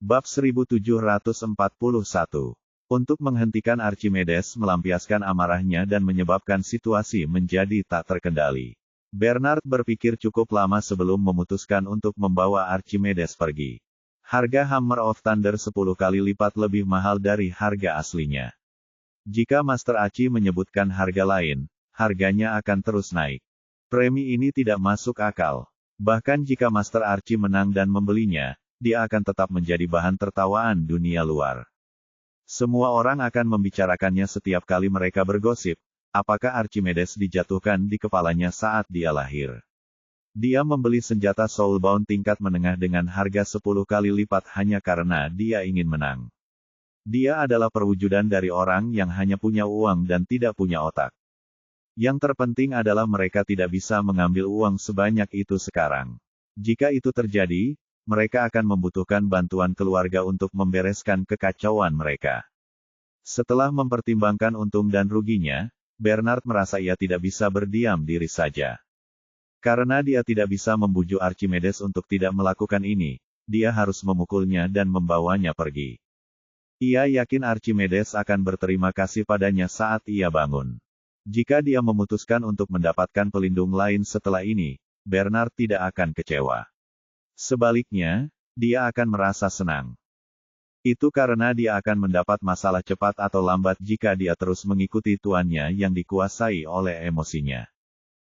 Bab 1741. Untuk menghentikan Archimedes melampiaskan amarahnya dan menyebabkan situasi menjadi tak terkendali. Bernard berpikir cukup lama sebelum memutuskan untuk membawa Archimedes pergi. Harga Hammer of Thunder 10 kali lipat lebih mahal dari harga aslinya. Jika Master Achi menyebutkan harga lain, harganya akan terus naik. Premi ini tidak masuk akal. Bahkan jika Master Archie menang dan membelinya, dia akan tetap menjadi bahan tertawaan dunia luar. Semua orang akan membicarakannya setiap kali mereka bergosip, apakah Archimedes dijatuhkan di kepalanya saat dia lahir. Dia membeli senjata Soulbound tingkat menengah dengan harga 10 kali lipat hanya karena dia ingin menang. Dia adalah perwujudan dari orang yang hanya punya uang dan tidak punya otak. Yang terpenting adalah mereka tidak bisa mengambil uang sebanyak itu sekarang. Jika itu terjadi, mereka akan membutuhkan bantuan keluarga untuk membereskan kekacauan mereka. Setelah mempertimbangkan untung dan ruginya, Bernard merasa ia tidak bisa berdiam diri saja. Karena dia tidak bisa membujuk Archimedes untuk tidak melakukan ini, dia harus memukulnya dan membawanya pergi. Ia yakin Archimedes akan berterima kasih padanya saat ia bangun. Jika dia memutuskan untuk mendapatkan pelindung lain setelah ini, Bernard tidak akan kecewa. Sebaliknya, dia akan merasa senang. Itu karena dia akan mendapat masalah cepat atau lambat jika dia terus mengikuti tuannya yang dikuasai oleh emosinya.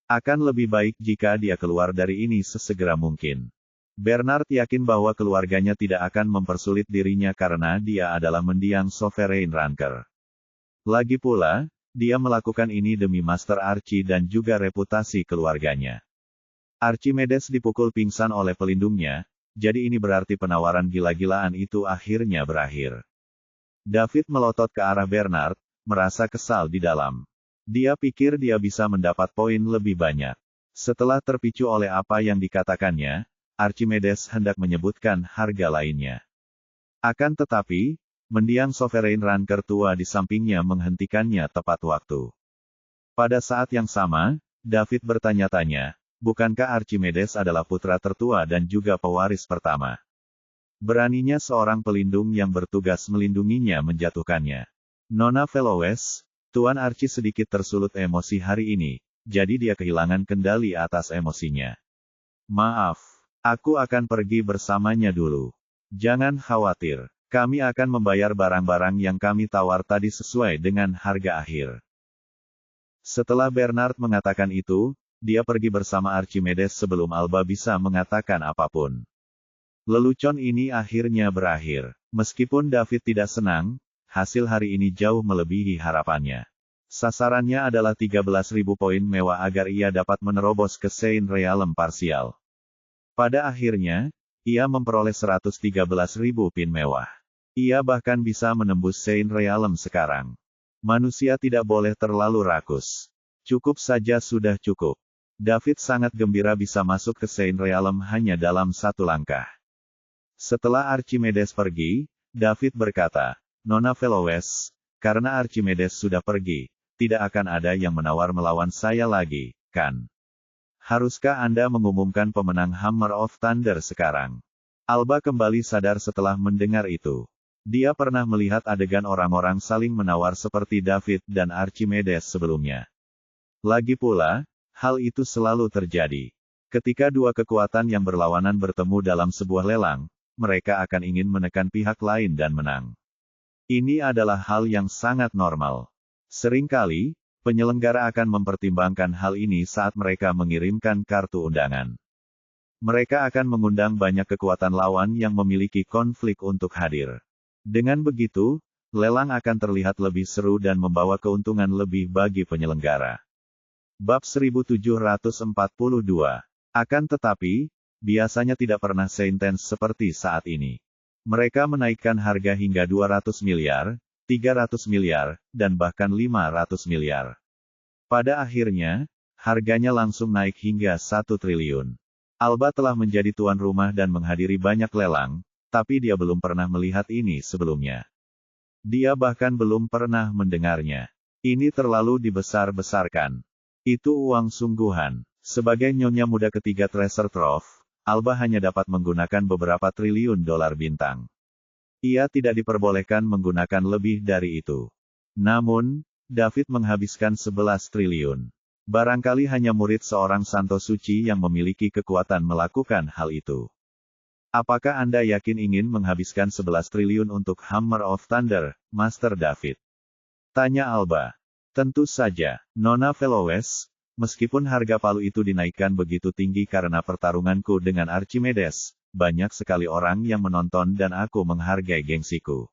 Akan lebih baik jika dia keluar dari ini sesegera mungkin. Bernard yakin bahwa keluarganya tidak akan mempersulit dirinya karena dia adalah mendiang Sovereign Ranker. Lagi pula, dia melakukan ini demi Master Archie dan juga reputasi keluarganya. Archimedes dipukul pingsan oleh pelindungnya, jadi ini berarti penawaran gila-gilaan itu akhirnya berakhir. David melotot ke arah Bernard, merasa kesal di dalam. Dia pikir dia bisa mendapat poin lebih banyak. Setelah terpicu oleh apa yang dikatakannya, Archimedes hendak menyebutkan harga lainnya. Akan tetapi, mendiang Sovereign Ranker tua di sampingnya menghentikannya tepat waktu. Pada saat yang sama, David bertanya-tanya, bukankah Archimedes adalah putra tertua dan juga pewaris pertama? Beraninya seorang pelindung yang bertugas melindunginya menjatuhkannya. Nona Felowes, Tuan Archie sedikit tersulut emosi hari ini, jadi dia kehilangan kendali atas emosinya. Maaf, aku akan pergi bersamanya dulu. Jangan khawatir, kami akan membayar barang-barang yang kami tawar tadi sesuai dengan harga akhir. Setelah Bernard mengatakan itu, dia pergi bersama Archimedes sebelum Alba bisa mengatakan apapun. Lelucon ini akhirnya berakhir. Meskipun David tidak senang, hasil hari ini jauh melebihi harapannya. Sasarannya adalah 13.000 poin mewah agar ia dapat menerobos ke Saint Realm Parsial. Pada akhirnya, ia memperoleh 113.000 pin mewah. Ia bahkan bisa menembus Saint Realm sekarang. Manusia tidak boleh terlalu rakus. Cukup saja sudah cukup. David sangat gembira bisa masuk ke Saint Realm hanya dalam satu langkah. Setelah Archimedes pergi, David berkata, Nona Felowes, karena Archimedes sudah pergi, tidak akan ada yang menawar melawan saya lagi, kan? Haruskah Anda mengumumkan pemenang Hammer of Thunder sekarang? Alba kembali sadar setelah mendengar itu. Dia pernah melihat adegan orang-orang saling menawar seperti David dan Archimedes sebelumnya. Lagi pula, hal itu selalu terjadi. Ketika dua kekuatan yang berlawanan bertemu dalam sebuah lelang, mereka akan ingin menekan pihak lain dan menang. Ini adalah hal yang sangat normal. Seringkali, penyelenggara akan mempertimbangkan hal ini saat mereka mengirimkan kartu undangan. Mereka akan mengundang banyak kekuatan lawan yang memiliki konflik untuk hadir. Dengan begitu, lelang akan terlihat lebih seru dan membawa keuntungan lebih bagi penyelenggara. Bab 1742. Akan tetapi, biasanya tidak pernah seintens seperti saat ini. Mereka menaikkan harga hingga 200 miliar, 300 miliar, dan bahkan 500 miliar. Pada akhirnya, harganya langsung naik hingga 1 triliun. Alba telah menjadi tuan rumah dan menghadiri banyak lelang, tapi dia belum pernah melihat ini sebelumnya. Dia bahkan belum pernah mendengarnya. Ini terlalu dibesar-besarkan. Itu uang sungguhan. Sebagai nyonya muda ketiga Treasure Trove, Alba hanya dapat menggunakan beberapa triliun dolar bintang. Ia tidak diperbolehkan menggunakan lebih dari itu. Namun, David menghabiskan 11 triliun. Barangkali hanya murid seorang Santo Suci yang memiliki kekuatan melakukan hal itu. Apakah Anda yakin ingin menghabiskan 11 triliun untuk Hammer of Thunder, Master David? Tanya Alba. Tentu saja, Nona Velowes, meskipun harga palu itu dinaikkan begitu tinggi karena pertarunganku dengan Archimedes, banyak sekali orang yang menonton dan aku menghargai gengsiku.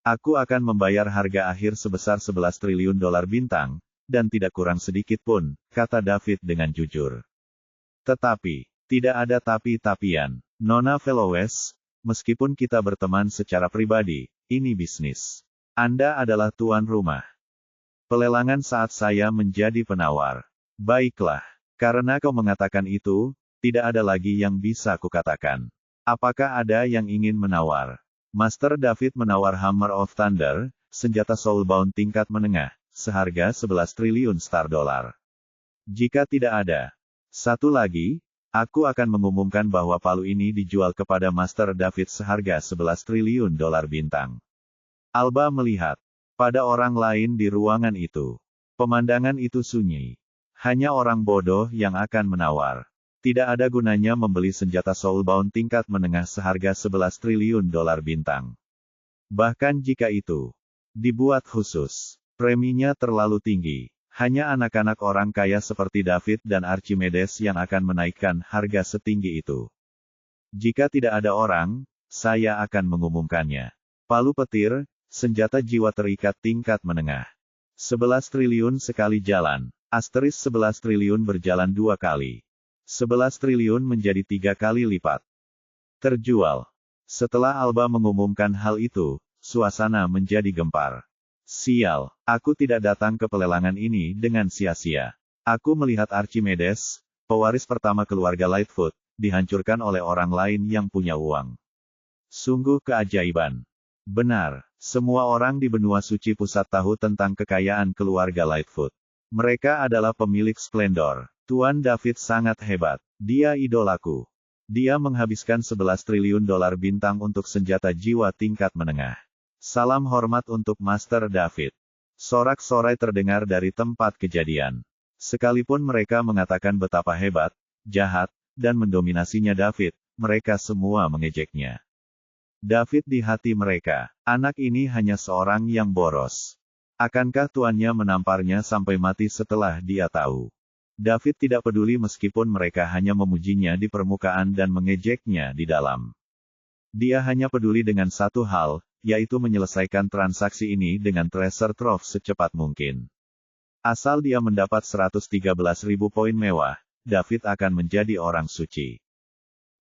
Aku akan membayar harga akhir sebesar 11 triliun dolar bintang, dan tidak kurang sedikit pun, kata David dengan jujur. Tetapi, tidak ada tapi-tapian, Nona Velowes, meskipun kita berteman secara pribadi, ini bisnis. Anda adalah tuan rumah. Pelelangan saat saya menjadi penawar. Baiklah, karena kau mengatakan itu, tidak ada lagi yang bisa kukatakan. Apakah ada yang ingin menawar? Master David menawar Hammer of Thunder, senjata soulbound tingkat menengah, seharga 11 triliun star dolar. Jika tidak ada satu lagi, aku akan mengumumkan bahwa palu ini dijual kepada Master David seharga 11 triliun dolar bintang. Alba melihat pada orang lain di ruangan itu. Pemandangan itu sunyi. Hanya orang bodoh yang akan menawar. Tidak ada gunanya membeli senjata soulbound tingkat menengah seharga 11 triliun dolar bintang. Bahkan jika itu dibuat khusus, preminya terlalu tinggi. Hanya anak-anak orang kaya seperti David dan Archimedes yang akan menaikkan harga setinggi itu. Jika tidak ada orang, saya akan mengumumkannya. Palu petir, senjata jiwa terikat tingkat menengah. 11 triliun sekali jalan. Asteris 11 triliun berjalan 2 kali. 11 triliun menjadi 3 kali lipat. Terjual. Setelah Alba mengumumkan hal itu, suasana menjadi gempar. Sial, aku tidak datang ke pelelangan ini dengan sia-sia. Aku melihat Archimedes, pewaris pertama keluarga Lightfoot, dihancurkan oleh orang lain yang punya uang. Sungguh keajaiban. Benar, semua orang di benua suci pusat tahu tentang kekayaan keluarga Lightfoot. Mereka adalah pemilik splendor. Tuan David sangat hebat. Dia idolaku. Dia menghabiskan 11 triliun dolar bintang untuk senjata jiwa tingkat menengah. Salam hormat untuk Master David. Sorak-sorai terdengar dari tempat kejadian. Sekalipun mereka mengatakan betapa hebat, jahat, dan mendominasinya David, mereka semua mengejeknya. David di hati mereka, anak ini hanya seorang yang boros. Akankah tuannya menamparnya sampai mati setelah dia tahu? David tidak peduli meskipun mereka hanya memujinya di permukaan dan mengejeknya di dalam. Dia hanya peduli dengan satu hal, yaitu menyelesaikan transaksi ini dengan treasure trove secepat mungkin. Asal dia mendapat 113.000 poin mewah, David akan menjadi orang suci.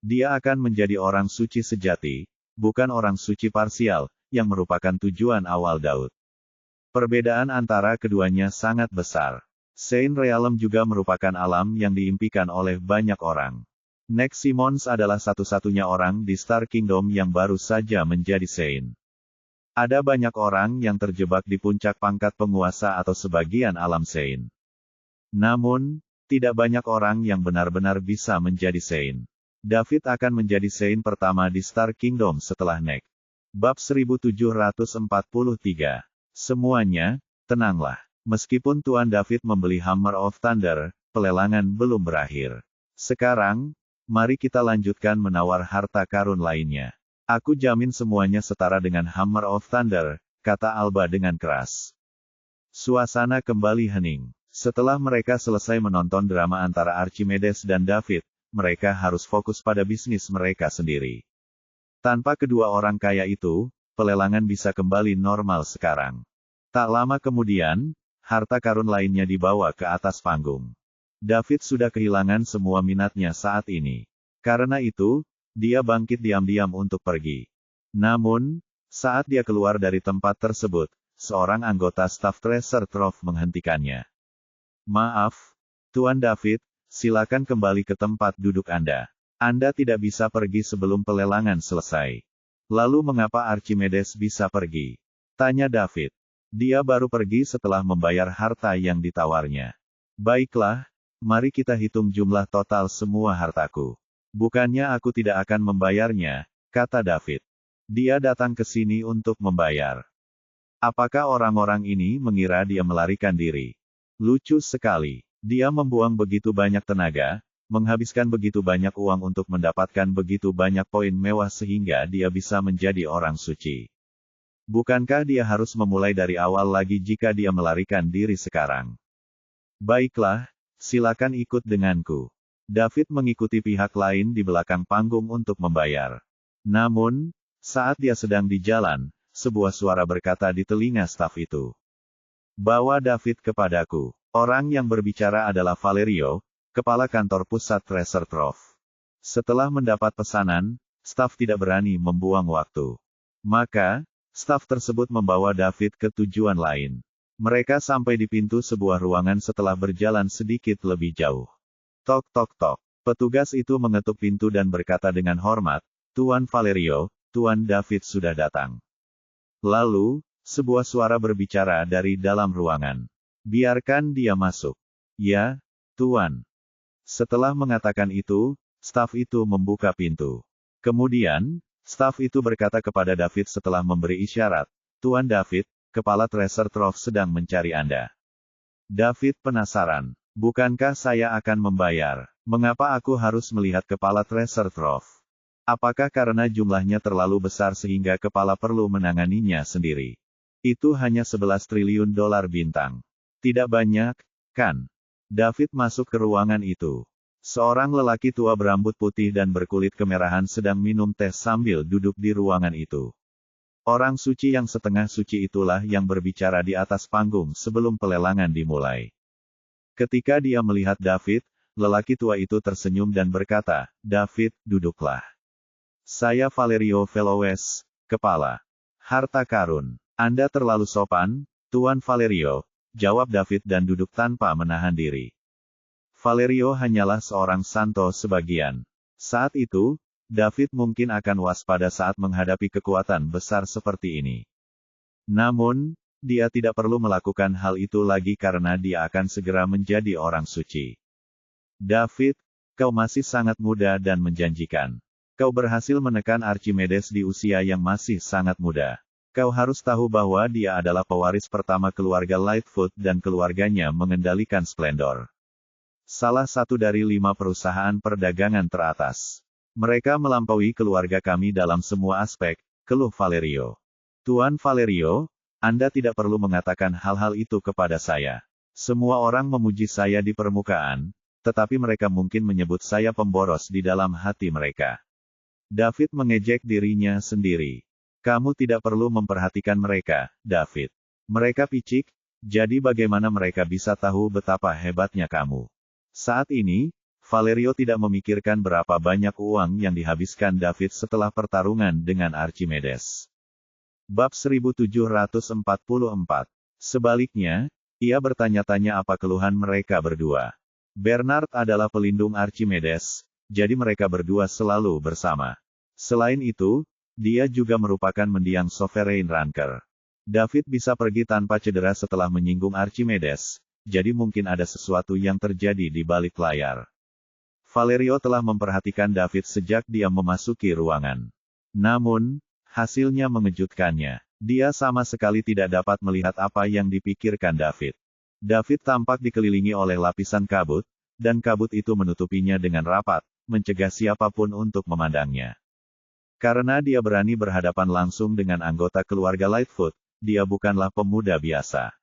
Dia akan menjadi orang suci sejati, bukan orang suci parsial, yang merupakan tujuan awal Daud. Perbedaan antara keduanya sangat besar. Saint Realm juga merupakan alam yang diimpikan oleh banyak orang. Nick Simmons adalah satu-satunya orang di Star Kingdom yang baru saja menjadi Saint. Ada banyak orang yang terjebak di puncak pangkat penguasa atau sebagian alam Saint. Namun, tidak banyak orang yang benar-benar bisa menjadi Saint. David akan menjadi Saint pertama di Star Kingdom setelah Nick. Bab 1743. Semuanya, tenanglah. Meskipun Tuan David membeli Hammer of Thunder, pelelangan belum berakhir. Sekarang, mari kita lanjutkan menawar harta karun lainnya. Aku jamin semuanya setara dengan Hammer of Thunder, kata Alba dengan keras. Suasana kembali hening. Setelah mereka selesai menonton drama antara Archimedes dan David, mereka harus fokus pada bisnis mereka sendiri. Tanpa kedua orang kaya itu, pelelangan bisa kembali normal sekarang. Tak lama kemudian, harta karun lainnya dibawa ke atas panggung. David sudah kehilangan semua minatnya saat ini. Karena itu, dia bangkit diam-diam untuk pergi. Namun, saat dia keluar dari tempat tersebut, seorang anggota staf treasure trove menghentikannya. Maaf, Tuan David, silakan kembali ke tempat duduk Anda. Anda tidak bisa pergi sebelum pelelangan selesai. Lalu mengapa Archimedes bisa pergi? Tanya David. Dia baru pergi setelah membayar harta yang ditawarnya. Baiklah, mari kita hitung jumlah total semua hartaku. Bukannya aku tidak akan membayarnya, kata David. Dia datang ke sini untuk membayar. Apakah orang-orang ini mengira dia melarikan diri? Lucu sekali. Dia membuang begitu banyak tenaga, menghabiskan begitu banyak uang untuk mendapatkan begitu banyak poin mewah sehingga dia bisa menjadi orang suci. Bukankah dia harus memulai dari awal lagi jika dia melarikan diri sekarang? Baiklah, silakan ikut denganku. David mengikuti pihak lain di belakang panggung untuk membayar. Namun, saat dia sedang di jalan, sebuah suara berkata di telinga staf itu. Bawa David kepadaku. Orang yang berbicara adalah Valerio, kepala kantor pusat Treasure Trove. Setelah mendapat pesanan, staf tidak berani membuang waktu. Maka, staf tersebut membawa David ke tujuan lain. Mereka sampai di pintu sebuah ruangan setelah berjalan sedikit lebih jauh. Tok tok tok. Petugas itu mengetuk pintu dan berkata dengan hormat, Tuan Valerio, Tuan David sudah datang. Lalu, sebuah suara berbicara dari dalam ruangan. Biarkan dia masuk. Ya, Tuan. Setelah mengatakan itu, staf itu membuka pintu. Kemudian, staf itu berkata kepada David setelah memberi isyarat, Tuan David, kepala Treasure Trove sedang mencari Anda. David penasaran. Bukankah saya akan membayar? Mengapa aku harus melihat kepala Treasure Trove? Apakah karena jumlahnya terlalu besar sehingga kepala perlu menanganinya sendiri? Itu hanya 11 triliun dolar bintang. Tidak banyak, kan? David masuk ke ruangan itu. Seorang lelaki tua berambut putih dan berkulit kemerahan sedang minum teh sambil duduk di ruangan itu. Orang suci yang setengah suci itulah yang berbicara di atas panggung sebelum pelelangan dimulai. Ketika dia melihat David, lelaki tua itu tersenyum dan berkata, David, duduklah. Saya Valerio Velowes, kepala harta karun. Anda terlalu sopan, Tuan Valerio, jawab David dan duduk tanpa menahan diri. Valerio hanyalah seorang santo sebagian. Saat itu, David mungkin akan waspada saat menghadapi kekuatan besar seperti ini. Namun, dia tidak perlu melakukan hal itu lagi karena dia akan segera menjadi orang suci. David, kau masih sangat muda dan menjanjikan. Kau berhasil menekan Archimedes di usia yang masih sangat muda. Kau harus tahu bahwa dia adalah pewaris pertama keluarga Lightfoot dan keluarganya mengendalikan Splendor. Salah satu dari 5 perusahaan perdagangan teratas. Mereka melampaui keluarga kami dalam semua aspek, keluh Valerio. Tuan Valerio, Anda tidak perlu mengatakan hal-hal itu kepada saya. Semua orang memuji saya di permukaan, tetapi mereka mungkin menyebut saya pemboros di dalam hati mereka. David mengejek dirinya sendiri. Kamu tidak perlu memperhatikan mereka, David. Mereka picik, jadi bagaimana mereka bisa tahu betapa hebatnya kamu? Saat ini, Valerio tidak memikirkan berapa banyak uang yang dihabiskan David setelah pertarungan dengan Archimedes. Bab 1744. Sebaliknya, ia bertanya-tanya apa keluhan mereka berdua. Bernard adalah pelindung Archimedes, jadi mereka berdua selalu bersama. Selain itu, dia juga merupakan mendiang Sovereign Ranker. David bisa pergi tanpa cedera setelah menyinggung Archimedes, jadi mungkin ada sesuatu yang terjadi di balik layar. Valerio telah memperhatikan David sejak dia memasuki ruangan. Namun, hasilnya mengejutkannya. Dia sama sekali tidak dapat melihat apa yang dipikirkan David. David tampak dikelilingi oleh lapisan kabut, dan kabut itu menutupinya dengan rapat, mencegah siapapun untuk memandangnya. Karena dia berani berhadapan langsung dengan anggota keluarga Lightfoot, dia bukanlah pemuda biasa.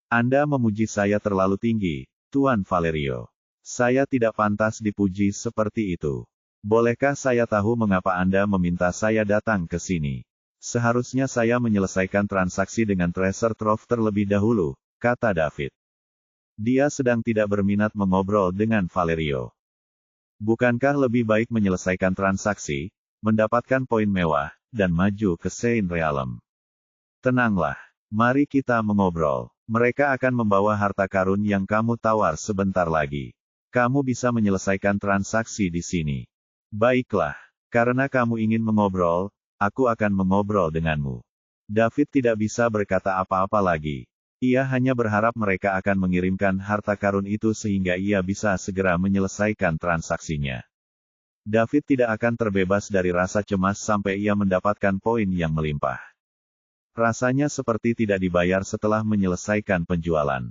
Anda memuji saya terlalu tinggi, Tuan Valerio. Saya tidak pantas dipuji seperti itu. Bolehkah saya tahu mengapa Anda meminta saya datang ke sini? Seharusnya saya menyelesaikan transaksi dengan Treasure Trove terlebih dahulu, kata David. Dia sedang tidak berminat mengobrol dengan Valerio. Bukankah lebih baik menyelesaikan transaksi, mendapatkan poin mewah, dan maju ke Saint Realm? Tenanglah. Mari kita mengobrol. Mereka akan membawa harta karun yang kamu tawar sebentar lagi. Kamu bisa menyelesaikan transaksi di sini. Baiklah. Karena kamu ingin mengobrol, aku akan mengobrol denganmu. David tidak bisa berkata apa-apa lagi. Ia hanya berharap mereka akan mengirimkan harta karun itu sehingga ia bisa segera menyelesaikan transaksinya. David tidak akan terbebas dari rasa cemas sampai ia mendapatkan poin yang melimpah. Rasanya seperti tidak dibayar setelah menyelesaikan penjualan.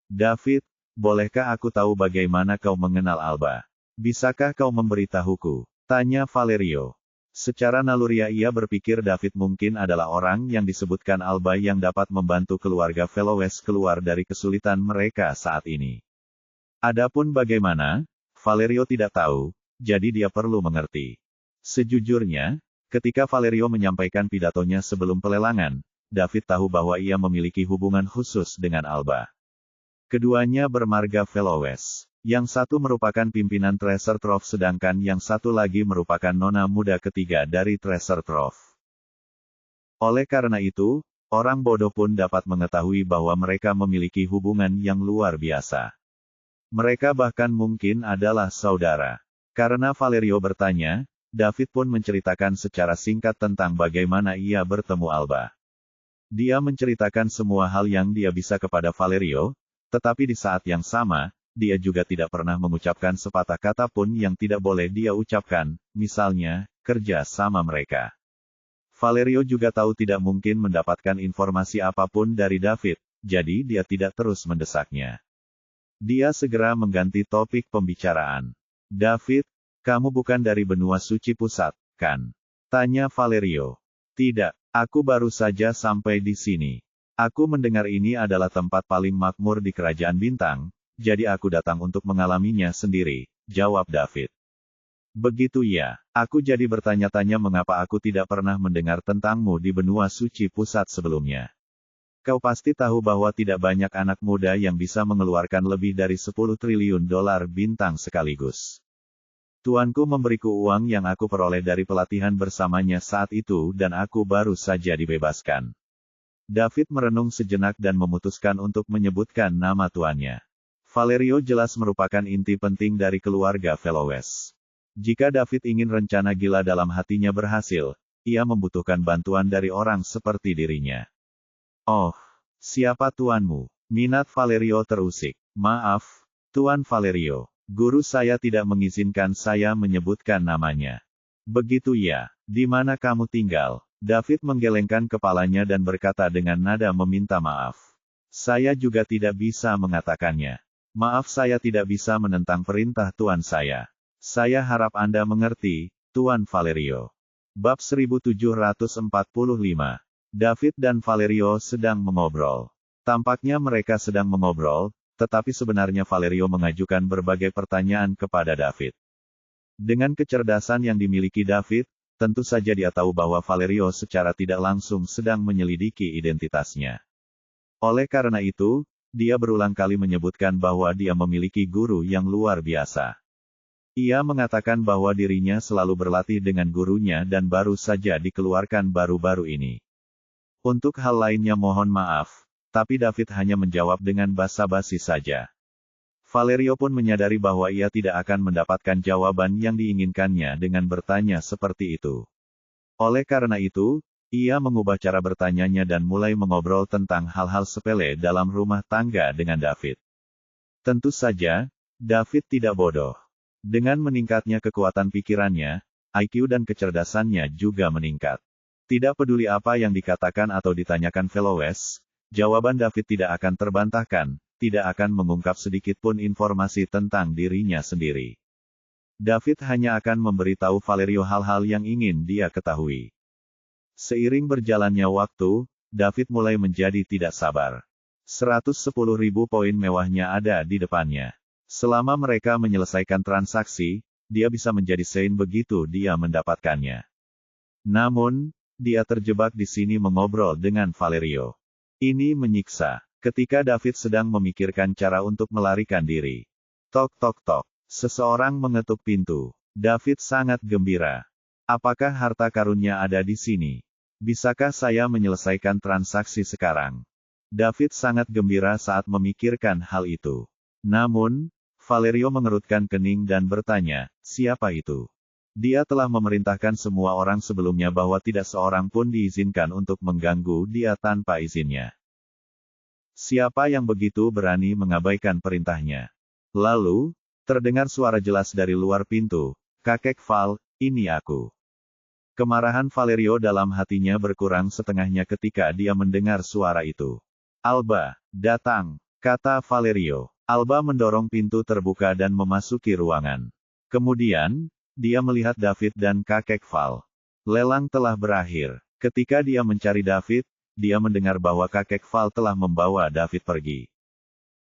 David, bolehkah aku tahu bagaimana kau mengenal Alba? Bisakah kau memberitahuku? Tanya Valerio. Secara naluriah ia berpikir David mungkin adalah orang yang disebutkan Alba yang dapat membantu keluarga Velowes keluar dari kesulitan mereka saat ini. Adapun bagaimana, Valerio tidak tahu, jadi dia perlu mengerti. Sejujurnya, ketika Valerio menyampaikan pidatonya sebelum pelelangan, David tahu bahwa ia memiliki hubungan khusus dengan Alba. Keduanya bermarga Velowes. Yang satu merupakan pimpinan Treasure Trove sedangkan yang satu lagi merupakan nona muda ketiga dari Treasure Trove. Oleh karena itu, orang bodoh pun dapat mengetahui bahwa mereka memiliki hubungan yang luar biasa. Mereka bahkan mungkin adalah saudara. Karena Valerio bertanya, David pun menceritakan secara singkat tentang bagaimana ia bertemu Alba. Dia menceritakan semua hal yang dia bisa kepada Valerio, tetapi di saat yang sama, dia juga tidak pernah mengucapkan sepatah kata pun yang tidak boleh dia ucapkan, misalnya, kerja sama mereka. Valerio juga tahu tidak mungkin mendapatkan informasi apapun dari David, jadi dia tidak terus mendesaknya. Dia segera mengganti topik pembicaraan. David, kamu bukan dari benua suci pusat, kan? Tanya Valerio. Tidak, aku baru saja sampai di sini. Aku mendengar ini adalah tempat paling makmur di Kerajaan Bintang, jadi aku datang untuk mengalaminya sendiri, jawab David. Begitu ya, aku jadi bertanya-tanya mengapa aku tidak pernah mendengar tentangmu di benua suci pusat sebelumnya. Kau pasti tahu bahwa tidak banyak anak muda yang bisa mengeluarkan lebih dari 10 triliun dolar bintang sekaligus. Tuanku memberiku uang yang aku peroleh dari pelatihan bersamanya saat itu dan aku baru saja dibebaskan. David merenung sejenak dan memutuskan untuk menyebutkan nama tuannya. Valerio jelas merupakan inti penting dari keluarga Velowes. Jika David ingin rencana gila dalam hatinya berhasil, ia membutuhkan bantuan dari orang seperti dirinya. Oh, siapa tuanmu? Minat Valerio terusik. Maaf, Tuan Valerio. Guru saya tidak mengizinkan saya menyebutkan namanya. Begitu ya, di mana kamu tinggal? David menggelengkan kepalanya dan berkata dengan nada meminta maaf. Saya juga tidak bisa mengatakannya. Maaf saya tidak bisa menentang perintah Tuan saya. Saya harap Anda mengerti, Tuan Valerio. Bab 1745. David dan Valerio sedang mengobrol. Tampaknya mereka sedang mengobrol, tetapi sebenarnya Valerio mengajukan berbagai pertanyaan kepada David. Dengan kecerdasan yang dimiliki David, tentu saja dia tahu bahwa Valerio secara tidak langsung sedang menyelidiki identitasnya. Oleh karena itu, dia berulang kali menyebutkan bahwa dia memiliki guru yang luar biasa. Ia mengatakan bahwa dirinya selalu berlatih dengan gurunya dan baru saja dikeluarkan baru-baru ini. Untuk hal lainnya mohon maaf, tapi David hanya menjawab dengan basa-basi saja. Valerio pun menyadari bahwa ia tidak akan mendapatkan jawaban yang diinginkannya dengan bertanya seperti itu. Oleh karena itu, ia mengubah cara bertanyanya dan mulai mengobrol tentang hal-hal sepele dalam rumah tangga dengan David. Tentu saja, David tidak bodoh. Dengan meningkatnya kekuatan pikirannya, IQ dan kecerdasannya juga meningkat. Tidak peduli apa yang dikatakan atau ditanyakan Velowes, jawaban David tidak akan terbantahkan, tidak akan mengungkap sedikit pun informasi tentang dirinya sendiri. David hanya akan memberitahu Valerio hal-hal yang ingin dia ketahui. Seiring berjalannya waktu, David mulai menjadi tidak sabar. 110.000 poin mewahnya ada di depannya. Selama mereka menyelesaikan transaksi, dia bisa menjadi sein begitu dia mendapatkannya. Namun, dia terjebak di sini mengobrol dengan Valerio. Ini menyiksa. Ketika David sedang memikirkan cara untuk melarikan diri. Tok tok tok. Seseorang mengetuk pintu. David sangat gembira. Apakah harta karunnya ada di sini? Bisakah saya menyelesaikan transaksi sekarang? David sangat gembira saat memikirkan hal itu. Namun, Valerio mengerutkan kening dan bertanya, siapa itu? Dia telah memerintahkan semua orang sebelumnya bahwa tidak seorang pun diizinkan untuk mengganggu dia tanpa izinnya. Siapa yang begitu berani mengabaikan perintahnya? Lalu, terdengar suara jelas dari luar pintu, Kakek Val, ini aku. Kemarahan Valerio dalam hatinya berkurang setengahnya ketika dia mendengar suara itu. Alba, datang, kata Valerio. Alba mendorong pintu terbuka dan memasuki ruangan. Kemudian, dia melihat David dan kakek Val. Lelang telah berakhir. Ketika dia mencari David, dia mendengar bahwa kakek Val telah membawa David pergi.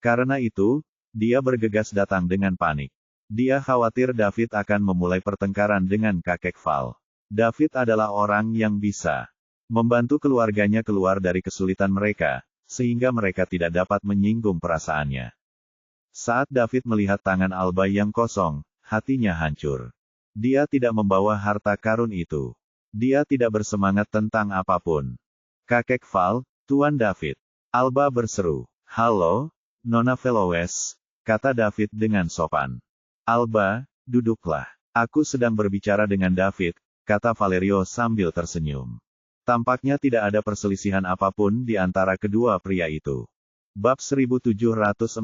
Karena itu, dia bergegas datang dengan panik. Dia khawatir David akan memulai pertengkaran dengan kakek Val. David adalah orang yang bisa membantu keluarganya keluar dari kesulitan mereka, sehingga mereka tidak dapat menyinggung perasaannya. Saat David melihat tangan Alba yang kosong, hatinya hancur. Dia tidak membawa harta karun itu. Dia tidak bersemangat tentang apapun. Kakek Val, Tuan David. Alba berseru. Halo, Nona Velowes, kata David dengan sopan. Alba, duduklah. Aku sedang berbicara dengan David, kata Valerio sambil tersenyum. Tampaknya tidak ada perselisihan apapun di antara kedua pria itu. Bab 1746.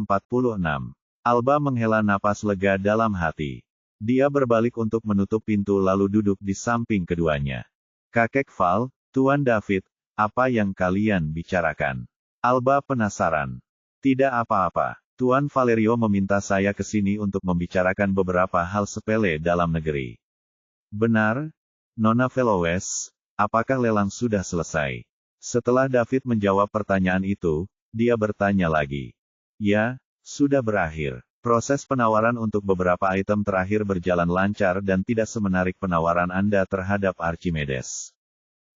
Alba menghela napas lega dalam hati. Dia berbalik untuk menutup pintu lalu duduk di samping keduanya. Kakek Val, Tuan David, apa yang kalian bicarakan? Alba penasaran. Tidak apa-apa. Tuan Valerio meminta saya ke sini untuk membicarakan beberapa hal sepele dalam negeri. Benar, Nona Velowes, apakah lelang sudah selesai? Setelah David menjawab pertanyaan itu, dia bertanya lagi. Ya, sudah berakhir. Proses penawaran untuk beberapa item terakhir berjalan lancar dan tidak semenarik penawaran Anda terhadap Archimedes.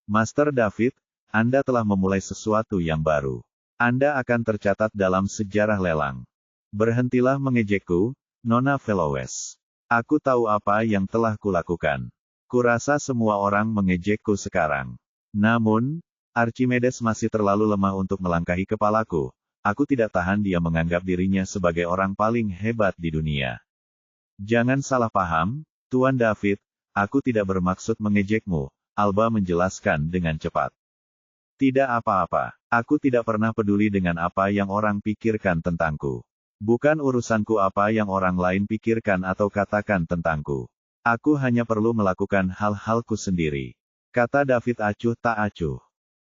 Master David, Anda telah memulai sesuatu yang baru. Anda akan tercatat dalam sejarah lelang. Berhentilah mengejekku, Nona Velowes. Aku tahu apa yang telah kulakukan. Kurasa semua orang mengejekku sekarang. Namun, Archimedes masih terlalu lemah untuk melangkahi kepalaku. Aku tidak tahan dia menganggap dirinya sebagai orang paling hebat di dunia. Jangan salah paham, Tuan David, aku tidak bermaksud mengejekmu, Alba menjelaskan dengan cepat. Tidak apa-apa, aku tidak pernah peduli dengan apa yang orang pikirkan tentangku. Bukan urusanku apa yang orang lain pikirkan atau katakan tentangku. Aku hanya perlu melakukan hal-halku sendiri. Kata David acuh tak acuh.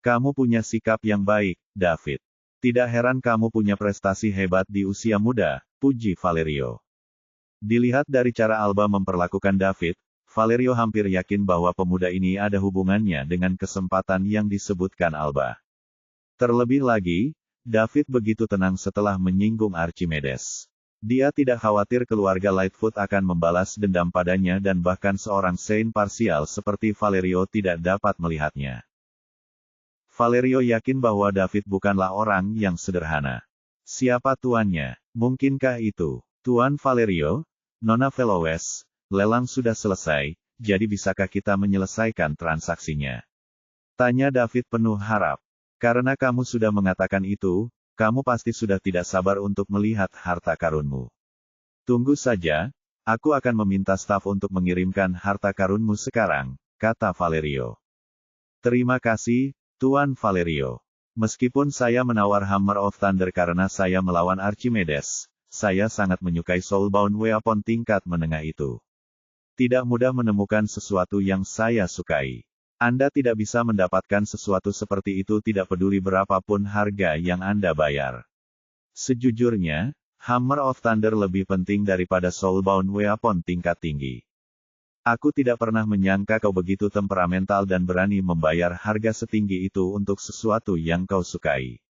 Kamu punya sikap yang baik, David. Tidak heran kamu punya prestasi hebat di usia muda, puji Valerio. Dilihat dari cara Alba memperlakukan David, Valerio hampir yakin bahwa pemuda ini ada hubungannya dengan kesempatan yang disebutkan Alba. Terlebih lagi, David begitu tenang setelah menyinggung Archimedes. Dia tidak khawatir keluarga Lightfoot akan membalas dendam padanya dan bahkan seorang Saint parsial seperti Valerio tidak dapat melihatnya. Valerio yakin bahwa David bukanlah orang yang sederhana. Siapa tuannya? Mungkinkah itu? Tuan Valerio, Nona Velowes, lelang sudah selesai, jadi bisakah kita menyelesaikan transaksinya? Tanya David penuh harap. Karena kamu sudah mengatakan itu, kamu pasti sudah tidak sabar untuk melihat harta karunmu. Tunggu saja, aku akan meminta staf untuk mengirimkan harta karunmu sekarang, kata Valerio. Terima kasih, Tuan Valerio. Meskipun saya menawar Hammer of Thunder karena saya melawan Archimedes, saya sangat menyukai Soulbound Weapon tingkat menengah itu. Tidak mudah menemukan sesuatu yang saya sukai. Anda tidak bisa mendapatkan sesuatu seperti itu tidak peduli berapapun harga yang Anda bayar. Sejujurnya, Hammer of Thunder lebih penting daripada Soulbound Weapon tingkat tinggi. Aku tidak pernah menyangka kau begitu temperamental dan berani membayar harga setinggi itu untuk sesuatu yang kau sukai.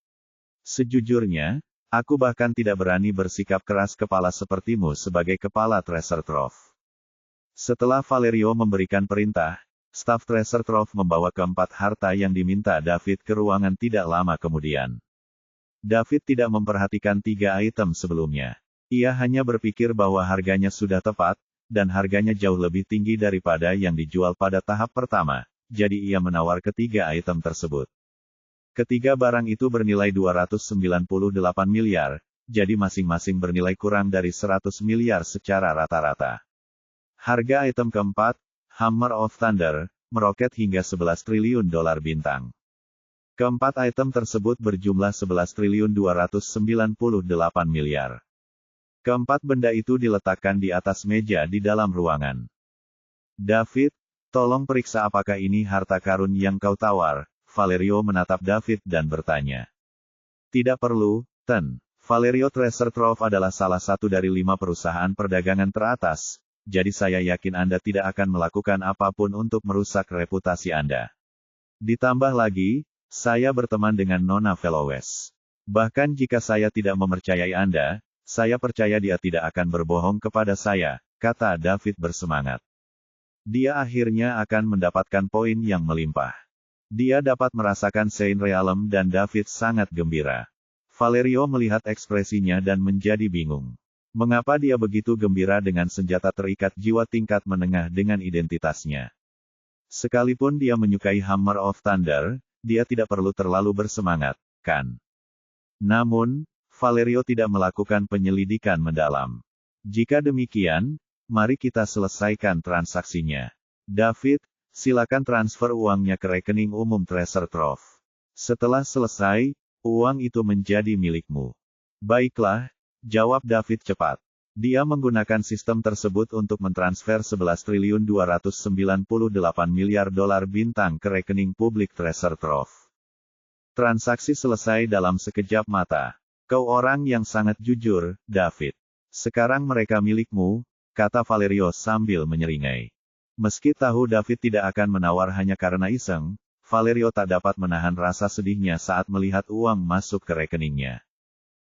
Sejujurnya, aku bahkan tidak berani bersikap keras kepala sepertimu sebagai kepala Treasure Trove. Setelah Valerio memberikan perintah, staf Treasure Trove membawa keempat harta yang diminta David ke ruangan tidak lama kemudian. David tidak memperhatikan 3 item sebelumnya. Ia hanya berpikir bahwa harganya sudah tepat, dan harganya jauh lebih tinggi daripada yang dijual pada tahap pertama, jadi ia menawar ketiga item tersebut. Ketiga barang itu bernilai 298 miliar, jadi masing-masing bernilai kurang dari 100 miliar secara rata-rata. Harga item keempat, Hammer of Thunder, meroket hingga 11 triliun dolar bintang. Keempat item tersebut berjumlah 11 triliun 298 miliar. Keempat benda itu diletakkan di atas meja di dalam ruangan. David, tolong periksa apakah ini harta karun yang kau tawar. Valerio menatap David dan bertanya. Tidak perlu, Ten. Valerio Treasure Trove adalah salah satu dari 5 perusahaan perdagangan teratas, jadi saya yakin Anda tidak akan melakukan apapun untuk merusak reputasi Anda. Ditambah lagi, saya berteman dengan Nona Velowes. Bahkan jika saya tidak mempercayai Anda, saya percaya dia tidak akan berbohong kepada saya, kata David bersemangat. Dia akhirnya akan mendapatkan poin yang melimpah. Dia dapat merasakan Saint Realm dan David sangat gembira. Valerio melihat ekspresinya dan menjadi bingung. Mengapa dia begitu gembira dengan senjata terikat jiwa tingkat menengah dengan identitasnya? Sekalipun dia menyukai Hammer of Thunder, dia tidak perlu terlalu bersemangat, kan? Namun, Valerio tidak melakukan penyelidikan mendalam. Jika demikian, mari kita selesaikan transaksinya. David, silakan transfer uangnya ke rekening umum Treasure Trove. Setelah selesai, uang itu menjadi milikmu. Baiklah, jawab David cepat. Dia menggunakan sistem tersebut untuk mentransfer 11.298 miliar dolar bintang ke rekening publik Treasure Trove. Transaksi selesai dalam sekejap mata. Kau orang yang sangat jujur, David. Sekarang mereka milikmu, kata Valerio sambil menyeringai. Meski tahu David tidak akan menawar hanya karena iseng, Valerio tak dapat menahan rasa sedihnya saat melihat uang masuk ke rekeningnya.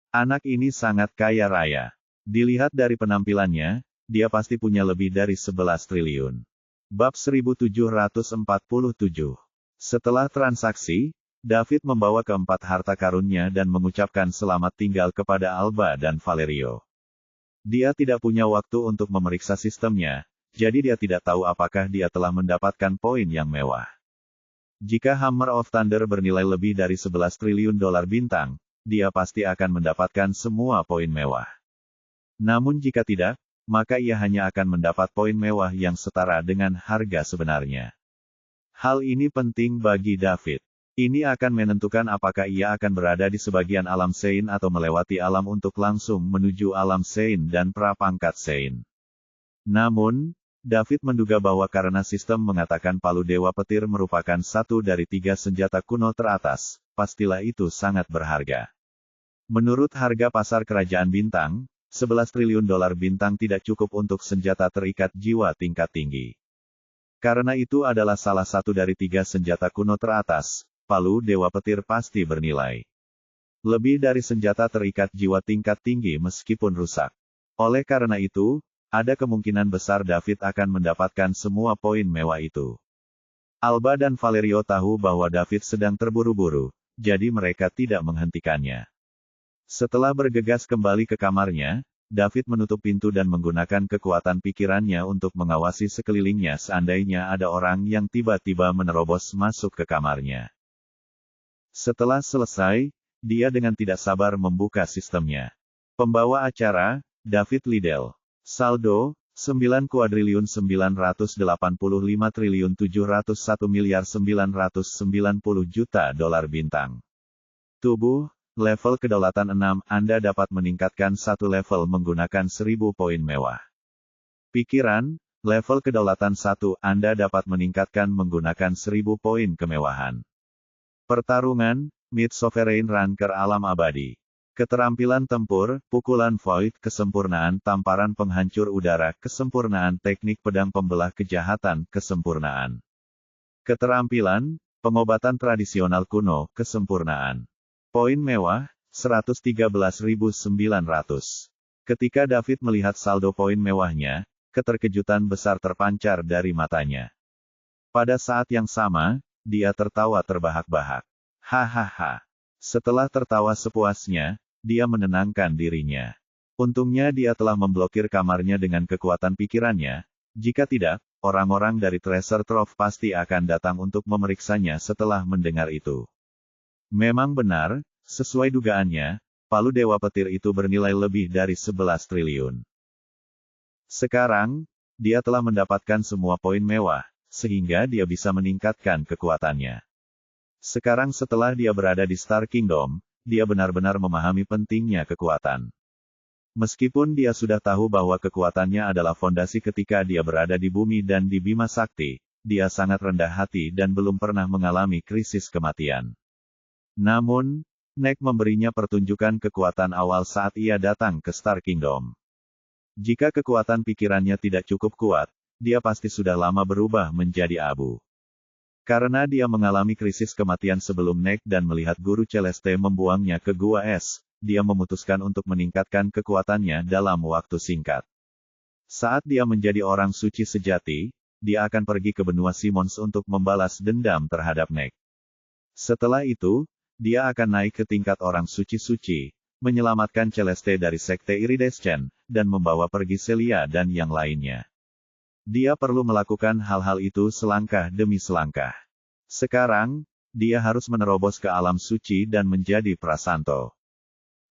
Anak ini sangat kaya raya. Dilihat dari penampilannya, dia pasti punya lebih dari 11 triliun. Bab 1747. Setelah transaksi, David membawa keempat harta karunnya dan mengucapkan selamat tinggal kepada Alba dan Valerio. Dia tidak punya waktu untuk memeriksa sistemnya, jadi dia tidak tahu apakah dia telah mendapatkan poin yang mewah. Jika Hammer of Thunder bernilai lebih dari 11 triliun dolar bintang, dia pasti akan mendapatkan semua poin mewah. Namun jika tidak, maka ia hanya akan mendapat poin mewah yang setara dengan harga sebenarnya. Hal ini penting bagi David. Ini akan menentukan apakah ia akan berada di sebagian alam Sein atau melewati alam untuk langsung menuju alam Sein dan prapangkat Sein. Namun, David menduga bahwa karena sistem mengatakan palu Dewa Petir merupakan satu dari 3 senjata kuno teratas, pastilah itu sangat berharga. Menurut harga pasar kerajaan bintang, 11 triliun dolar bintang tidak cukup untuk senjata terikat jiwa tingkat tinggi. Karena itu adalah salah satu dari 3 senjata kuno teratas, palu Dewa Petir pasti bernilai lebih dari senjata terikat jiwa tingkat tinggi meskipun rusak. Oleh karena itu, ada kemungkinan besar David akan mendapatkan semua poin mewah itu. Alba dan Valerio tahu bahwa David sedang terburu-buru, jadi mereka tidak menghentikannya. Setelah bergegas kembali ke kamarnya, David menutup pintu dan menggunakan kekuatan pikirannya untuk mengawasi sekelilingnya seandainya ada orang yang tiba-tiba menerobos masuk ke kamarnya. Setelah selesai, dia dengan tidak sabar membuka sistemnya. Pembawa acara, David Liddell. Saldo, 9.985.701.990 juta dolar bintang. Tubuh, level kedaulatan 6, Anda dapat meningkatkan 1 level menggunakan 1000 poin mewah. Pikiran, level kedaulatan 1, Anda dapat meningkatkan menggunakan 1000 poin kemewahan. Pertarungan, Mid Sovereign Ranker Alam Abadi. Keterampilan tempur, pukulan void, kesempurnaan tamparan penghancur udara, kesempurnaan teknik pedang pembelah kejahatan, kesempurnaan. Keterampilan, pengobatan tradisional kuno, kesempurnaan. Poin mewah, 113.900. Ketika David melihat saldo poin mewahnya, keterkejutan besar terpancar dari matanya. Pada saat yang sama, dia tertawa terbahak-bahak. Hahaha. Setelah tertawa sepuasnya, dia menenangkan dirinya. Untungnya dia telah memblokir kamarnya dengan kekuatan pikirannya, jika tidak, orang-orang dari Treasure Trove pasti akan datang untuk memeriksanya setelah mendengar itu. Memang benar, sesuai dugaannya, palu Dewa Petir itu bernilai lebih dari 11 triliun. Sekarang, dia telah mendapatkan semua poin mewah, sehingga dia bisa meningkatkan kekuatannya. Sekarang setelah dia berada di Star Kingdom, dia benar-benar memahami pentingnya kekuatan. Meskipun dia sudah tahu bahwa kekuatannya adalah fondasi ketika dia berada di bumi dan di Bima Sakti, dia sangat rendah hati dan belum pernah mengalami krisis kematian. Namun, Nek memberinya pertunjukan kekuatan awal saat ia datang ke Star Kingdom. Jika kekuatan pikirannya tidak cukup kuat, dia pasti sudah lama berubah menjadi abu. Karena dia mengalami krisis kematian sebelum Nek dan melihat Guru Celeste membuangnya ke Gua Es, dia memutuskan untuk meningkatkan kekuatannya dalam waktu singkat. Saat dia menjadi orang suci sejati, dia akan pergi ke benua Simons untuk membalas dendam terhadap Nek. Setelah itu, dia akan naik ke tingkat orang suci-suci, menyelamatkan Celeste dari sekte Iridescent, dan membawa pergi Celia dan yang lainnya. Dia perlu melakukan hal-hal itu selangkah demi selangkah. Sekarang, dia harus menerobos ke alam suci dan menjadi prasanto.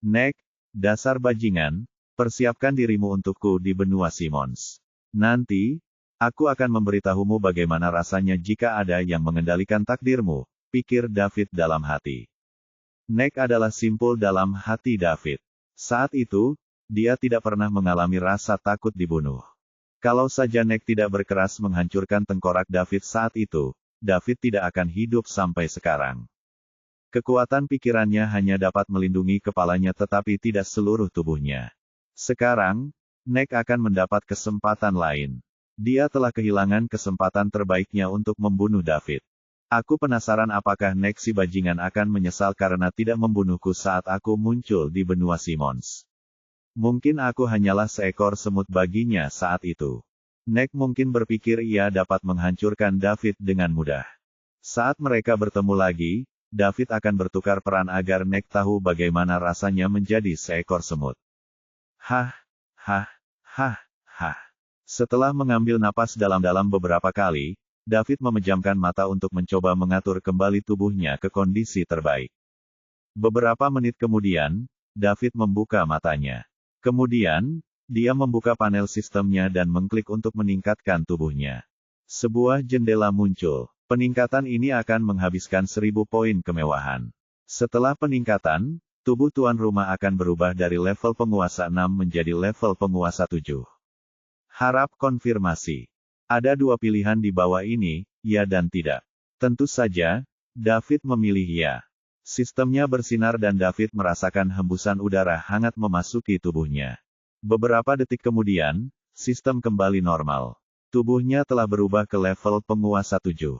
Nek, dasar bajingan, persiapkan dirimu untukku di benua Simons. Nanti, aku akan memberitahumu bagaimana rasanya jika ada yang mengendalikan takdirmu, pikir David dalam hati. Nek adalah simpul dalam hati David. Saat itu, dia tidak pernah mengalami rasa takut dibunuh. Kalau saja Nek tidak berkeras menghancurkan tengkorak David saat itu, David tidak akan hidup sampai sekarang. Kekuatan pikirannya hanya dapat melindungi kepalanya tetapi tidak seluruh tubuhnya. Sekarang, Nek akan mendapat kesempatan lain. Dia telah kehilangan kesempatan terbaiknya untuk membunuh David. Aku penasaran apakah Nek si bajingan akan menyesal karena tidak membunuhku saat aku muncul di benua Simons. Mungkin aku hanyalah seekor semut baginya saat itu. Nek mungkin berpikir ia dapat menghancurkan David dengan mudah. Saat mereka bertemu lagi, David akan bertukar peran agar Nek tahu bagaimana rasanya menjadi seekor semut. Hah, hah, hah, hah. Setelah mengambil napas dalam-dalam beberapa kali, David memejamkan mata untuk mencoba mengatur kembali tubuhnya ke kondisi terbaik. Beberapa menit kemudian, David membuka matanya. Kemudian, dia membuka panel sistemnya dan mengklik untuk meningkatkan tubuhnya. Sebuah jendela muncul. Peningkatan ini akan menghabiskan 1000 poin kemewahan. Setelah peningkatan, tubuh tuan rumah akan berubah dari level penguasa 6 menjadi level penguasa 7. Harap konfirmasi. Ada dua pilihan di bawah ini, ya dan tidak. Tentu saja, David memilih ya. Sistemnya bersinar dan David merasakan hembusan udara hangat memasuki tubuhnya. Beberapa detik kemudian, sistem kembali normal. Tubuhnya telah berubah ke level penguasa 7.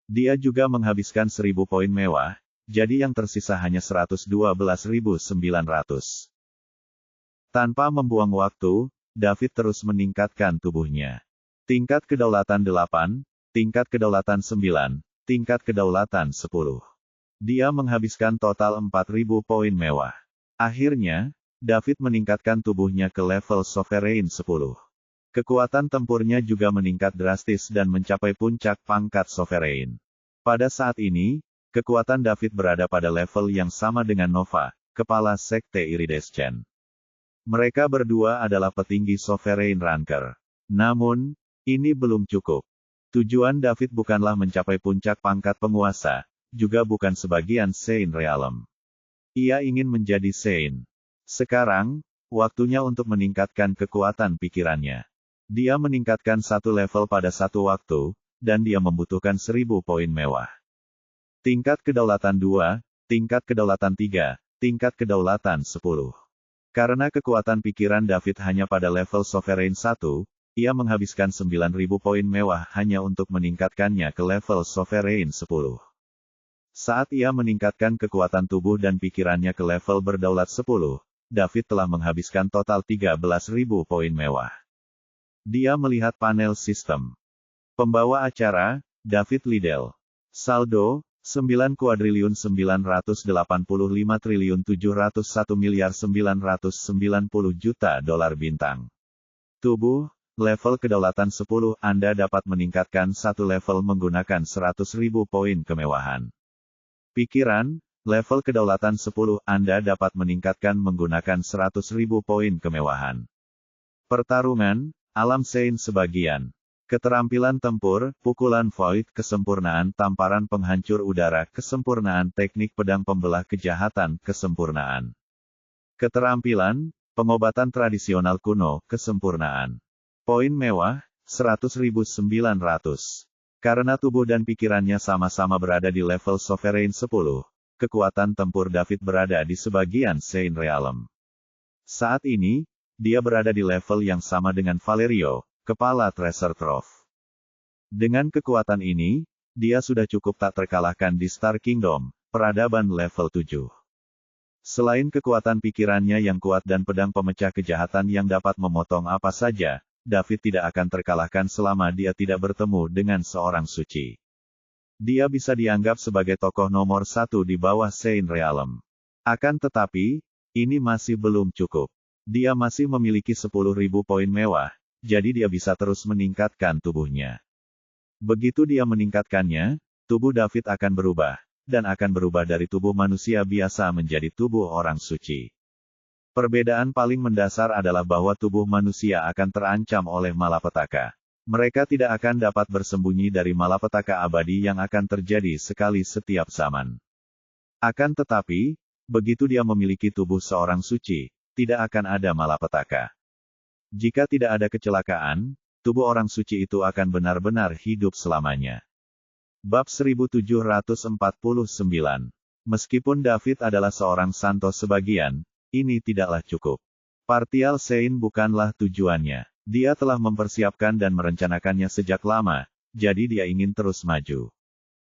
Dia juga menghabiskan 1000 poin mewah, jadi yang tersisa hanya 112.900. Tanpa membuang waktu, David terus meningkatkan tubuhnya. Tingkat kedaulatan 8, tingkat kedaulatan 9, tingkat kedaulatan 10. Dia menghabiskan total 4000 poin mewah. Akhirnya, David meningkatkan tubuhnya ke level Sovereign 10. Kekuatan tempurnya juga meningkat drastis dan mencapai puncak pangkat Sovereign. Pada saat ini, kekuatan David berada pada level yang sama dengan Nova, kepala sekte Iridescent. Mereka berdua adalah petinggi Sovereign Ranker. Namun, ini belum cukup. Tujuan David bukanlah mencapai puncak pangkat penguasa, juga bukan sebagian Saint Realm. Ia ingin menjadi Saint. Sekarang, waktunya untuk meningkatkan kekuatan pikirannya. Dia meningkatkan satu level pada satu waktu, dan dia membutuhkan 1000 poin mewah. Tingkat kedaulatan 2, tingkat kedaulatan 3, tingkat kedaulatan 10. Karena kekuatan pikiran David hanya pada level Sovereign 1, ia menghabiskan 9000 poin mewah hanya untuk meningkatkannya ke level Sovereign 10. Saat ia meningkatkan kekuatan tubuh dan pikirannya ke level berdaulat 10, David telah menghabiskan total 13.000 poin mewah. Dia melihat panel sistem. Pembawa acara, David Liddell. Saldo, 9,855.701.990 juta bintang. Tubuh, level kedaulatan 10, Anda dapat meningkatkan satu level menggunakan 100.000 poin kemewahan. Pikiran, level kedaulatan 10, Anda dapat meningkatkan menggunakan 100.000 poin kemewahan. Pertarungan, alam Saint sebagian. Keterampilan tempur, pukulan void, kesempurnaan tamparan penghancur udara, kesempurnaan teknik pedang pembelah kejahatan, kesempurnaan. Keterampilan, Pengobatan tradisional kuno, kesempurnaan. Poin mewah, 100.900. Karena tubuh dan pikirannya sama-sama berada di level Sovereign 10, kekuatan tempur David berada di sebagian Saint Realm. Saat ini, dia berada di level yang sama dengan Valerio, kepala Treasure Trove. Dengan kekuatan ini, dia sudah cukup tak terkalahkan di Star Kingdom, peradaban level 7. Selain kekuatan pikirannya yang kuat dan pedang pemecah kejahatan yang dapat memotong apa saja, David tidak akan terkalahkan selama dia tidak bertemu dengan seorang suci. Dia bisa dianggap sebagai tokoh nomor 1 di bawah Saint Realm. Akan tetapi, ini masih belum cukup. Dia masih memiliki 10.000 poin mewah, jadi dia bisa terus meningkatkan tubuhnya. Begitu dia meningkatkannya, tubuh David akan berubah, dan akan berubah dari tubuh manusia biasa menjadi tubuh orang suci. Perbedaan paling mendasar adalah bahwa tubuh manusia akan terancam oleh malapetaka. Mereka tidak akan dapat bersembunyi dari malapetaka abadi yang akan terjadi sekali setiap zaman. Akan tetapi, begitu dia memiliki tubuh seorang suci, tidak akan ada malapetaka. Jika tidak ada kecelakaan, tubuh orang suci itu akan benar-benar hidup selamanya. Bab 1749. Meskipun David adalah seorang santo sebagian, ini tidaklah cukup. Partial Saint bukanlah tujuannya. Dia telah mempersiapkan dan merencanakannya sejak lama, jadi dia ingin terus maju.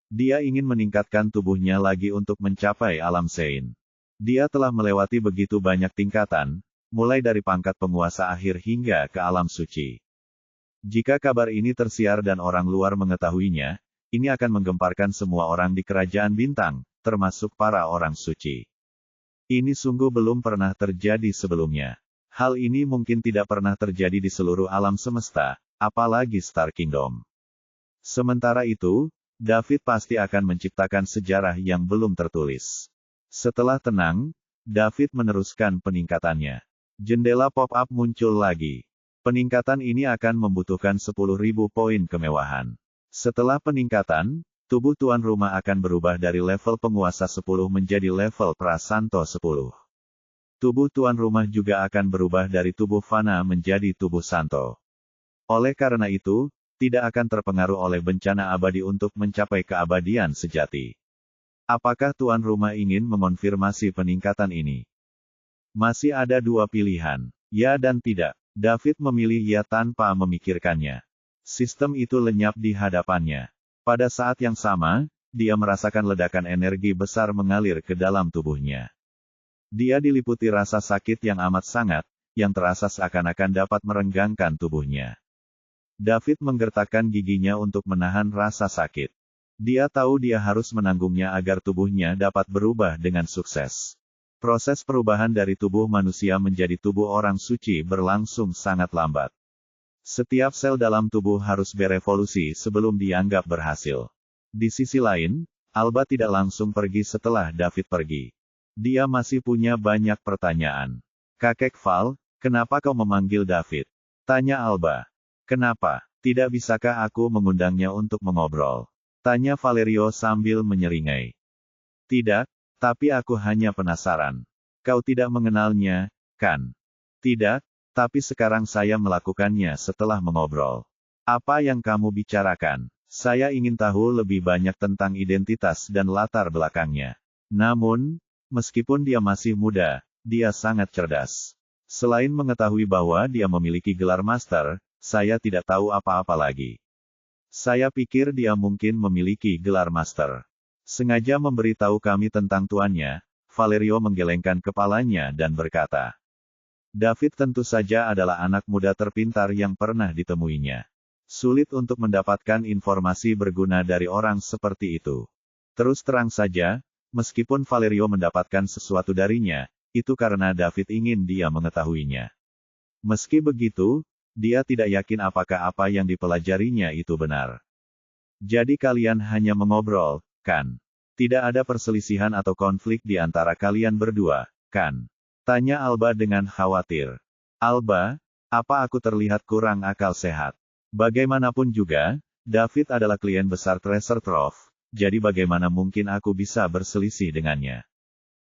Dia ingin meningkatkan tubuhnya lagi untuk mencapai alam Saint. Dia telah melewati begitu banyak tingkatan, mulai dari pangkat penguasa akhir hingga ke alam suci. Jika kabar ini tersiar dan orang luar mengetahuinya, ini akan menggemparkan semua orang di kerajaan bintang, termasuk para orang suci. Ini sungguh belum pernah terjadi sebelumnya. Hal ini mungkin tidak pernah terjadi di seluruh alam semesta, apalagi Star Kingdom. Sementara itu, David pasti akan menciptakan sejarah yang belum tertulis. Setelah tenang, David meneruskan peningkatannya. Jendela pop-up muncul lagi. Peningkatan ini akan membutuhkan 10.000 poin kemewahan. Setelah peningkatan, tubuh tuan rumah akan berubah dari level penguasa 10 menjadi level prasanto 10. Tubuh tuan rumah juga akan berubah dari tubuh fana menjadi tubuh santo. Oleh karena itu, tidak akan terpengaruh oleh bencana abadi untuk mencapai keabadian sejati. Apakah tuan rumah ingin mengonfirmasi peningkatan ini? Masih ada dua pilihan, ya dan tidak. David memilih ya tanpa memikirkannya. Sistem itu lenyap di hadapannya. Pada saat yang sama, dia merasakan ledakan energi besar mengalir ke dalam tubuhnya. Dia diliputi rasa sakit yang amat sangat, yang terasa seakan-akan dapat merenggangkan tubuhnya. David menggertakkan giginya untuk menahan rasa sakit. Dia tahu dia harus menanggungnya agar tubuhnya dapat berubah dengan sukses. Proses perubahan dari tubuh manusia menjadi tubuh orang suci berlangsung sangat lambat. Setiap sel dalam tubuh harus berevolusi sebelum dianggap berhasil. Di sisi lain, Alba tidak langsung pergi setelah David pergi. Dia masih punya banyak pertanyaan. Kakek Val, kenapa kau memanggil David? Tanya Alba. Kenapa? Tidak bisakah aku mengundangnya untuk mengobrol? Tanya Valerio sambil menyeringai. Tidak, tapi aku hanya penasaran. Kau tidak mengenalnya, kan? Tidak, tapi sekarang saya melakukannya setelah mengobrol. Apa yang kamu bicarakan? Saya ingin tahu lebih banyak tentang identitas dan latar belakangnya. Namun, meskipun dia masih muda, dia sangat cerdas. Selain mengetahui bahwa dia memiliki gelar master, saya tidak tahu apa-apa lagi. Saya pikir dia mungkin memiliki gelar master. Sengaja memberitahu kami tentang tuannya, Valerio menggelengkan kepalanya dan berkata. David tentu saja adalah anak muda terpintar yang pernah ditemuinya. Sulit untuk mendapatkan informasi berguna dari orang seperti itu. Terus terang saja, meskipun Valerio mendapatkan sesuatu darinya, itu karena David ingin dia mengetahuinya. Meski begitu, dia tidak yakin apakah apa yang dipelajarinya itu benar. Jadi kalian hanya mengobrol, kan? Tidak ada perselisihan atau konflik di antara kalian berdua, kan? Tanya Alba dengan khawatir. Alba, apa aku terlihat kurang akal sehat? Bagaimanapun juga, David adalah klien besar Treasure Trove, jadi bagaimana mungkin aku bisa berselisih dengannya?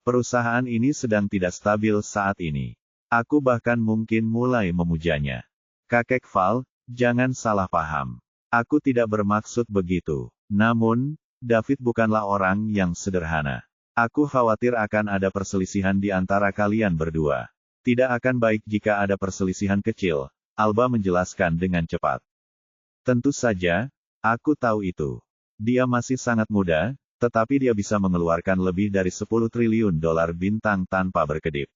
Perusahaan ini sedang tidak stabil saat ini. Aku bahkan mungkin mulai memujanya. Kakek Val, jangan salah paham. Aku tidak bermaksud begitu. Namun, David bukanlah orang yang sederhana. Aku khawatir akan ada perselisihan di antara kalian berdua. Tidak akan baik jika ada perselisihan kecil, Alba menjelaskan dengan cepat. Tentu saja, aku tahu itu. Dia masih sangat muda, tetapi dia bisa mengeluarkan lebih dari 10 triliun dolar bintang tanpa berkedip.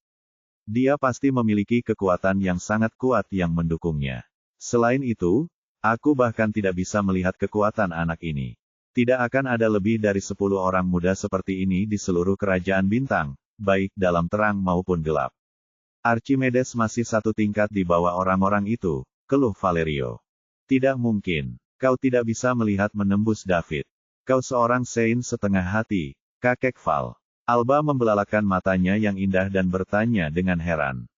Dia pasti memiliki kekuatan yang sangat kuat yang mendukungnya. Selain itu, aku bahkan tidak bisa melihat kekuatan anak ini. Tidak akan ada lebih dari 10 orang muda seperti ini di seluruh kerajaan bintang, baik dalam terang maupun gelap. Archimedes masih satu tingkat di bawah orang-orang itu, keluh Valerio. Tidak mungkin. Kau tidak bisa melihat menembus David. Kau seorang saint setengah hati, kakek Val. Alba membelalakan matanya yang indah dan bertanya dengan heran.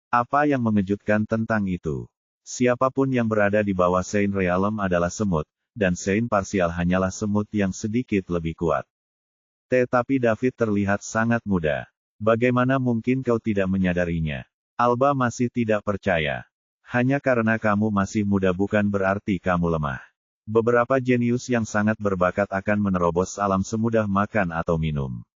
Apa yang mengejutkan tentang itu? Siapapun yang berada di bawah Saint Realm adalah semut, dan Saint Parsial hanyalah semut yang sedikit lebih kuat. Tetapi David terlihat sangat muda. Bagaimana mungkin kau tidak menyadarinya? Alba masih tidak percaya. Hanya karena kamu masih muda bukan berarti kamu lemah. Beberapa jenius yang sangat berbakat akan menerobos alam semudah makan atau minum.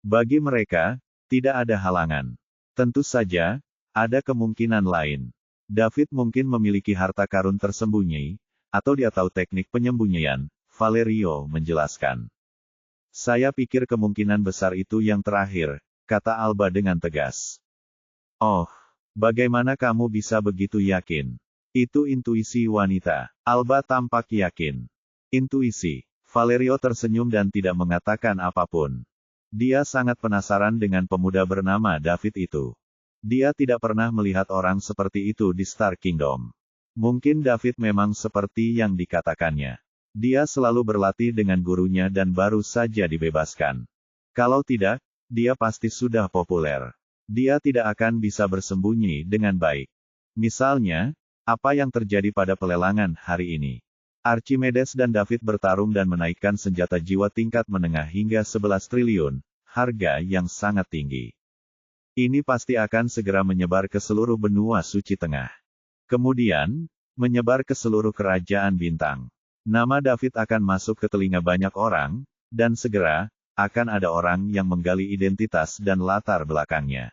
Bagi mereka, tidak ada halangan. Tentu saja, ada kemungkinan lain. David mungkin memiliki harta karun tersembunyi, atau dia tahu teknik penyembunyian, Valerio menjelaskan. Saya pikir kemungkinan besar itu yang terakhir, kata Alba dengan tegas. Oh, bagaimana kamu bisa begitu yakin? Itu intuisi wanita. Alba tampak yakin. Intuisi. Valerio tersenyum dan tidak mengatakan apapun. Dia sangat penasaran dengan pemuda bernama David itu. Dia tidak pernah melihat orang seperti itu di Star Kingdom. Mungkin David memang seperti yang dikatakannya. Dia selalu berlatih dengan gurunya dan baru saja dibebaskan. Kalau tidak, dia pasti sudah populer. Dia tidak akan bisa bersembunyi dengan baik. Misalnya, apa yang terjadi pada pelelangan hari ini? Archimedes dan David bertarung dan menaikkan senjata jiwa tingkat menengah hingga 11 triliun, harga yang sangat tinggi. Ini pasti akan segera menyebar ke seluruh benua suci tengah. Kemudian, menyebar ke seluruh kerajaan bintang. Nama David akan masuk ke telinga banyak orang, dan segera, akan ada orang yang menggali identitas dan latar belakangnya.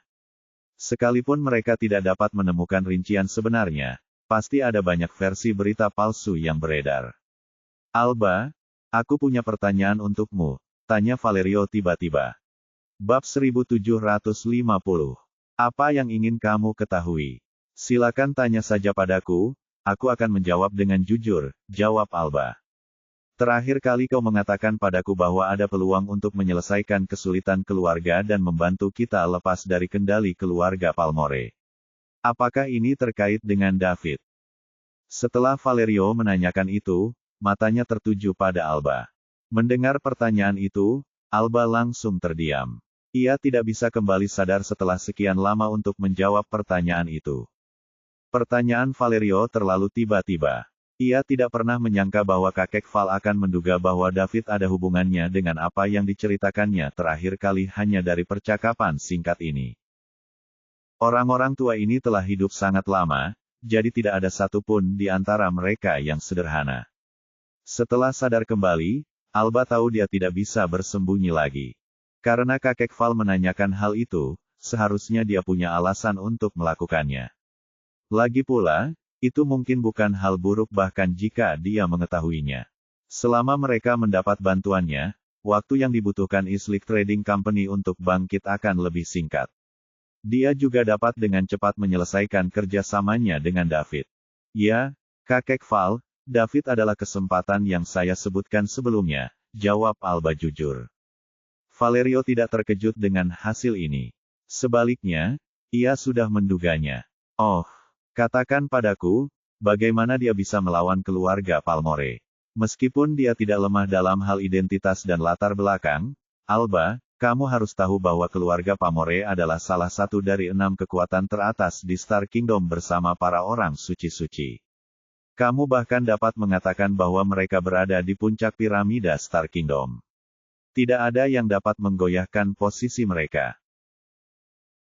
Sekalipun mereka tidak dapat menemukan rincian sebenarnya, pasti ada banyak versi berita palsu yang beredar. Alba, aku punya pertanyaan untukmu, tanya Valerio tiba-tiba. Bab 1750. Apa yang ingin kamu ketahui? Silakan tanya saja padaku, aku akan menjawab dengan jujur, jawab Alba. Terakhir kali kau mengatakan padaku bahwa ada peluang untuk menyelesaikan kesulitan keluarga dan membantu kita lepas dari kendali keluarga Palmore. Apakah ini terkait dengan David? Setelah Valerio menanyakan itu, matanya tertuju pada Alba. Mendengar pertanyaan itu, Alba langsung terdiam. Ia tidak bisa kembali sadar setelah sekian lama untuk menjawab pertanyaan itu. Pertanyaan Valerio terlalu tiba-tiba. Ia tidak pernah menyangka bahwa kakek Val akan menduga bahwa David ada hubungannya dengan apa yang diceritakannya terakhir kali hanya dari percakapan singkat ini. Orang-orang tua ini telah hidup sangat lama, jadi tidak ada satupun di antara mereka yang sederhana. Setelah sadar kembali, Alba tahu dia tidak bisa bersembunyi lagi. Karena kakek Val menanyakan hal itu, seharusnya dia punya alasan untuk melakukannya. Lagi pula, itu mungkin bukan hal buruk bahkan jika dia mengetahuinya. Selama mereka mendapat bantuannya, waktu yang dibutuhkan Islik Trading Company untuk bangkit akan lebih singkat. Dia juga dapat dengan cepat menyelesaikan kerjasamanya dengan David. Ya, kakek Val, David adalah kesempatan yang saya sebutkan sebelumnya, jawab Alba jujur. Valerio tidak terkejut dengan hasil ini. Sebaliknya, ia sudah menduganya. Oh, katakan padaku, bagaimana dia bisa melawan keluarga Palmore? Meskipun dia tidak lemah dalam hal identitas dan latar belakang, Alba, kamu harus tahu bahwa keluarga Palmore adalah salah satu dari 6 kekuatan teratas di Star Kingdom bersama para orang suci-suci. Kamu bahkan dapat mengatakan bahwa mereka berada di puncak piramida Star Kingdom. Tidak ada yang dapat menggoyahkan posisi mereka.